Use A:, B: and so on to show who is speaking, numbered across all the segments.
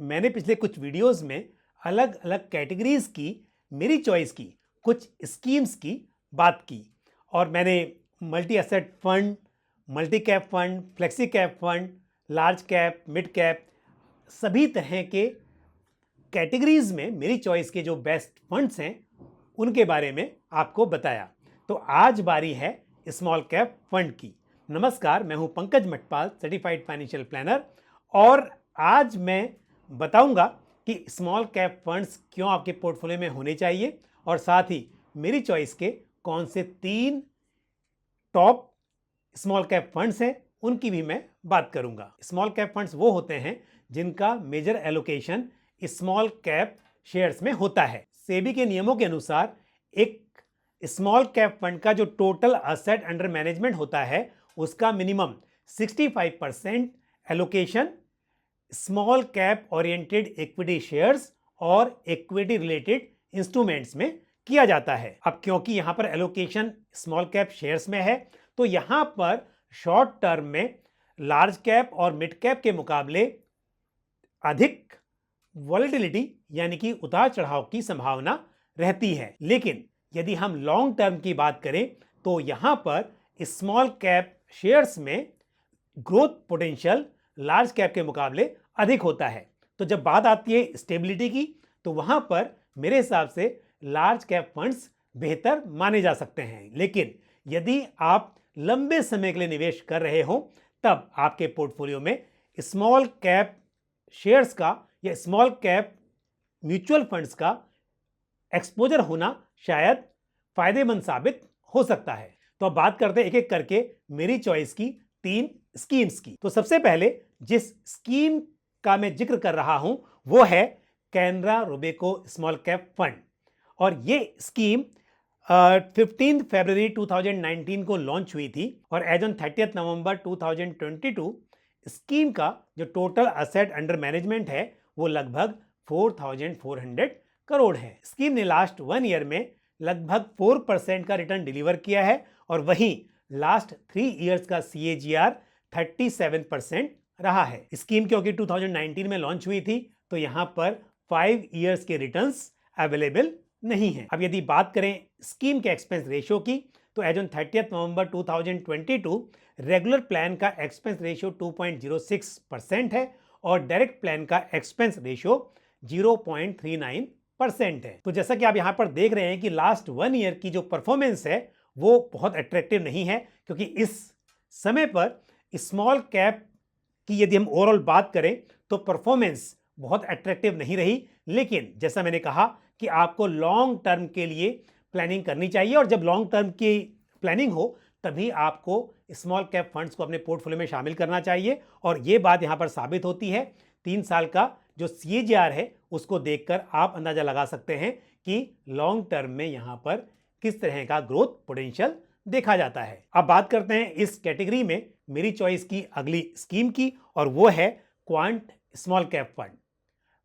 A: मैंने पिछले कुछ वीडियोस में अलग अलग कैटेगरीज की मेरी चॉइस की कुछ स्कीम्स की बात की और मैंने multi asset fund, multi cap fund, flexi cap fund, large cap, mid cap सभी तरह के कैटेगरीज में मेरी चॉइस के जो बेस्ट फंड्स हैं उनके बारे में आपको बताया। तो आज बारी है स्मॉल कैप फंड की। नमस्कार, मैं हूं Pankaj Matpal, certified financial planner, और आज मैं बताऊंगा कि स्मॉल कैप फंड्स क्यों आपके पोर्टफोलियो में होने चाहिए और साथ ही मेरी चॉइस के कौन से 3 टॉप स्मॉल कैप फंड्स हैं उनकी भी मैं बात करूंगा। स्मॉल कैप फंड्स वो होते हैं जिनका major allocation small cap shares में होता है। सेबी के नियमों के अनुसार एक स्मॉल कैप फंड का जो टोटल असेट अंडर मैनेजमेंट होता है उसका minimum 65% allocation small cap oriented equity shares और इक्विटी रिलेटेड इंस्ट्रूमेंट्स में किया जाता है। अब क्योंकि यहां पर एलोकेशन स्मॉल कैप शेयर्स में है तो यहां पर शॉर्ट टर्म में लार्ज कैप और मिड कैप के मुकाबले अधिक वॉलेटिलिटी यानी कि उतार चढ़ाव की संभावना रहती है। लेकिन यदि हम लॉन्ग टर्म की बात करें तो यहां पर स्मॉल कैप शेयर्स में ग्रोथ पोटेंशियल लार्ज कैप के मुकाबले अधिक होता है। तो जब बात आती है स्टेबिलिटी की तो वहां पर मेरे हिसाब से लार्ज कैप फंड्स बेहतर माने जा सकते हैं। लेकिन यदि आप लंबे समय के लिए निवेश कर रहे हो तब आपके पोर्टफोलियो में स्मॉल कैप शेयर्स का या स्मॉल कैप म्यूचुअल फंड्स का एक्सपोजर होना शायद फायदेमंद साबित हो सकता है। तो अब बात करते हैं एक एक करके मेरी चॉइस की 3 स्कीम्स की। तो सबसे पहले जिस स्कीम का मैं जिक्र कर रहा हूं वो है Canara Robeco small cap fund, और ये स्कीम 15 फरवरी 2019 को लॉन्च हुई थी और एज ऑन 30 नवंबर 2022 स्कीम का जो टोटल असेट अंडर मैनेजमेंट है वो लगभग 4,400 करोड़ है। स्कीम ने लास्ट 1 ईयर में लगभग 4% का रिटर्न डिलीवर किया है और वहीं लास्ट 3 ईयर्स का CAGR 37% रहा है। स्कीम क्योंकि 2019 में लॉन्च हुई थी तो यहां पर 5 ईयर्स के रिटर्न्स अवेलेबल नहीं है। अब यदि बात करें स्कीम के एक्सपेंस रेशियो की तो एज ऑन 30 नवंबर 2022 रेगुलर प्लान का एक्सपेंस रेशियो 2.06% है और डायरेक्ट प्लान का एक्सपेंस रेशियो 0.39% है। तो जैसा कि आप यहां पर देख रहे हैं कि लास्ट 1 ईयर की जो परफॉर्मेंस है वो बहुत अट्रैक्टिव नहीं है, क्योंकि इस समय पर स्मॉल कैप की यदि हम ओवरऑल बात करें तो परफॉर्मेंस बहुत अट्रैक्टिव नहीं रही। लेकिन जैसा मैंने कहा कि आपको लॉन्ग टर्म के लिए प्लानिंग करनी चाहिए और जब लॉन्ग टर्म की प्लानिंग हो तभी आपको स्मॉल कैप फंड्स को अपने पोर्टफोलियो में शामिल करना चाहिए। और ये बात यहां पर साबित होती है 3 साल का जो CAGR है उसको देखकर आप अंदाजा लगा सकते हैं कि लॉन्ग टर्म में यहां पर किस तरह का ग्रोथ पोटेंशियल देखा जाता है। अब बात करते हैं इस कैटेगरी में मेरी चॉइस की अगली स्कीम की और वो है quant small cap fund.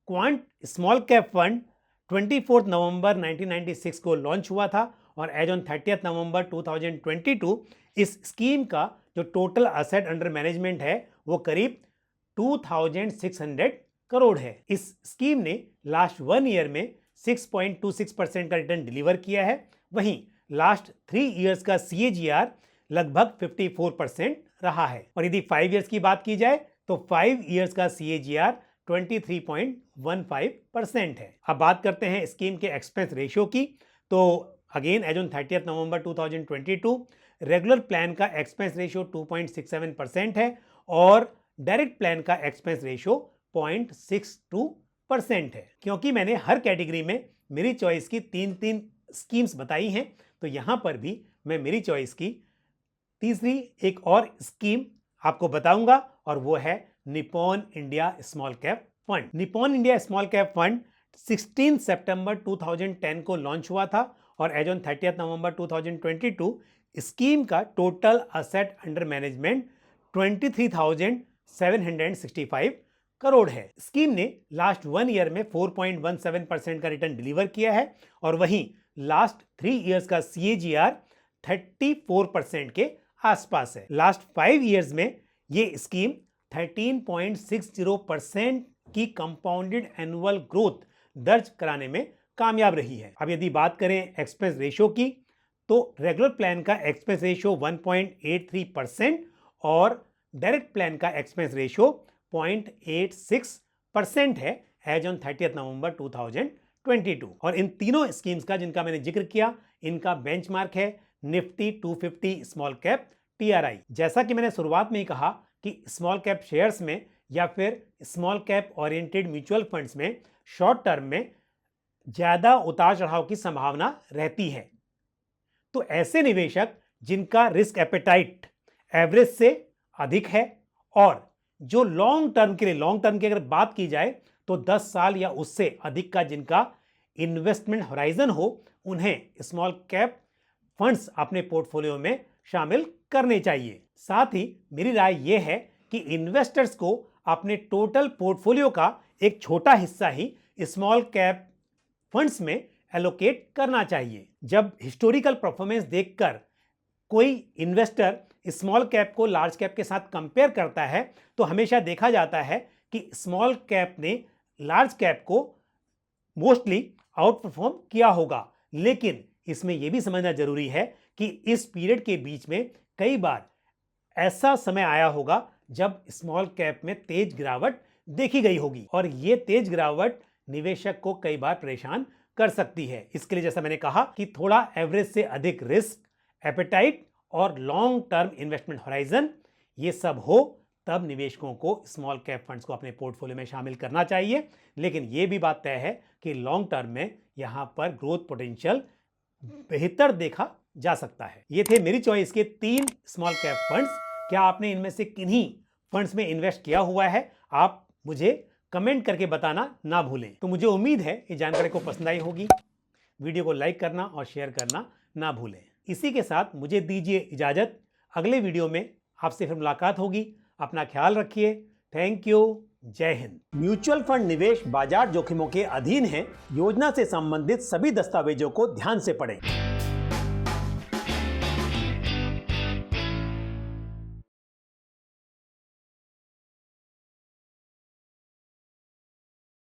A: Quant small cap fund 24 नवंबर 1996 को लॉन्च हुआ था और एज ऑन 30 नवंबर 2022 इस स्कीम का जो टोटल असेट अंडर मैनेजमेंट है वो करीब 2,600 करोड़ है। इस स्कीम ने लास्ट 1 ईयर में 6.26% का रिटर्न डिलीवर किया है। वहीं लास्ट 3 ईयर्स का CAGR लगभग 54% रहा है। और यदि 5 ईयर्स की बात की जाए तो 5 ईयर्स का CAGR 23.15% है। अब बात करते हैं स्कीम के एक्सपेंस रेशियो की। तो अगेन एज ऑन 30 नवंबर 2022 रेगुलर प्लान का एक्सपेंस रेशियो 2.67% है और डायरेक्ट प्लान का एक्सपेंस रेशियो 0.62% है। क्योंकि मैंने हर कैटेगरी में मेरी चॉइस की 3 स्कीम्स बताई हैं तो यहां पर भी मैं मेरी चॉइस की तीसरी एक और स्कीम आपको बताऊंगा और वो है Nippon India small cap fund. Nippon India small cap fund 16 सितंबर 2010 को लॉन्च हुआ था और एज ऑन 30 नवंबर 2022 स्कीम का total asset under management 23,765 crore है। स्कीम ने लास्ट 1 ईयर में 4.17% का रिटर्न डिलीवर किया है और वहीं लास्ट 3 ईयर्स का CAGR 34% के आसपास है। लास्ट 5 ईयर्स में ये स्कीम 13.60% की कंपाउंडेड एनुअल ग्रोथ दर्ज कराने में कामयाब रही है। अब यदि बात करें एक्सपेंस रेशियो की, तो रेगुलर प्लान का एक्सपेंस रेशियो 1.83% और डायरेक्ट प्लान का एक्सपेंस रेशियो 0.86% है एज ऑन 30 नवंबर 2022। और इन तीनों स्कीम्स का जिनका मैंने जिक्र किया, इनका बेंचमार्क है निफ्टी 250 स्मॉल कैप TRI। जैसा कि मैंने शुरुआत में ही कहा कि स्मॉल कैप शेयर्स में या फिर small cap oriented mutual funds में शॉर्ट टर्म में ज्यादा उतार चढ़ाव की संभावना रहती है। तो ऐसे निवेशक जिनका रिस्क एपेटाइट एवरेज से अधिक है और जो लॉन्ग टर्म की अगर बात की जाए तो 10 साल या उससे अधिक का जिनका इन्वेस्टमेंट होराइजन हो, उन्हें स्मॉल कैप फंड्स अपने पोर्टफोलियो में शामिल करने चाहिए। साथ ही मेरी राय यह है कि इन्वेस्टर्स को अपने टोटल पोर्टफोलियो का एक छोटा हिस्सा ही स्मॉल कैप फंड्स में एलोकेट करना चाहिए। जब हिस्टोरिकल परफॉर्मेंस देखकर कोई इन्वेस्टर स्मॉल कैप को लार्ज कैप के साथ कंपेयर करता है तो हमेशा देखा जाता है कि स्मॉल कैप ने लार्ज कैप को मोस्टली आउट परफॉर्म किया होगा। लेकिन इसमें यह भी समझना जरूरी है कि इस पीरियड के बीच में कई बार ऐसा समय आया होगा जब स्मॉल कैप में तेज गिरावट देखी गई होगी और यह तेज गिरावट निवेशक को कई बार परेशान कर सकती है। इसके लिए जैसा मैंने कहा कि थोड़ा एवरेज से अधिक रिस्क एपेटाइट और लॉन्ग टर्म इन्वेस्टमेंट होराइजन ये सब हो, तब निवेशकों को स्मॉल कैप फंड्स को अपने पोर्टफोलियो में शामिल करना चाहिए। लेकिन यह भी बात तय है कि लॉन्ग टर्म में यहां पर ग्रोथ पोटेंशियल बेहतर देखा जा सकता है। ये थे मेरी चॉइस के 3 स्मॉल कैप फंड्स। क्या आपने इनमें से किन्हीं फंड्स में इन्वेस्ट किया हुआ है? आप मुझे कमेंट करके बताना ना भूलें। तो मुझे उम्मीद है ये जानकारी को पसंद आई होगी। वीडियो को लाइक करना और शेयर करना ना भूलें। इसी के साथ मुझे दीजिए इजाजत। अगले वीडियो में आपसे फिर मुलाकात होगी। अपना ख्याल रखिए। Thank you. जय हिंद। म्यूचुअल फंड निवेश बाजार जोखिमों के अधीन है। योजना से संबंधित सभी दस्तावेजों को ध्यान से पढ़ें।